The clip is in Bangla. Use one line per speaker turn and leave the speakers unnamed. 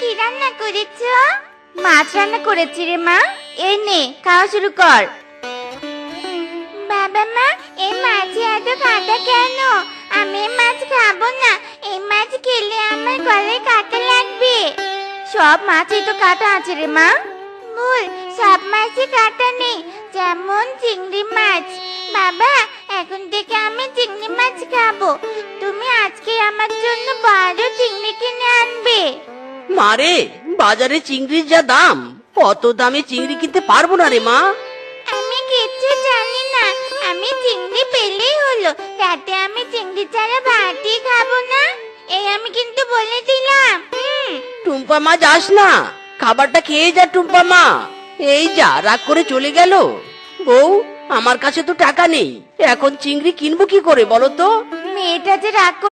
কি রান্না করেছো? মাছ রান্না করেছি রে মা। এই নে, খাওয়া শুরু কর। বাবা মা, এই মাছে এত কাঁটা কেন? আমি এই মাছ খাবো না। এই মাছ খেলে আমার গলায় কাঁটা লাগবে। সব মাছেই তো কাঁটা আছে রে মা। ভুল, সব মাছে কাঁটা নেই, যেমন চিংড়ি মাছ। বাবা, এখন থেকে আমি চিংড়ি মাছ খাবো। তুমি আজকে আমার জন্য বড় চিংড়ি কিনে আনবে।
মারে, বাজারে চিংড়ির যা দাম, অত দামে চিংড়ি কিনতে পারবো না রে মা।
আমি কিচ্ছু জানি না। আমি চিংড়ি পেলেই হলো, রাতে আমি চিংড়ি ছাড়া ভাতই খাবো না। এই আমি কিন্তু বলে দিলাম।
টুম্পা মা, যাস না, খাবারটা খেয়ে যা টুম্পা মা। এই যা, রাগ করে চলে গেল। বউ, আমার কাছে তো টাকা নেই, এখন চিংড়ি কিনবো কি করে বলো তো?
মেয়েটা যে রাগ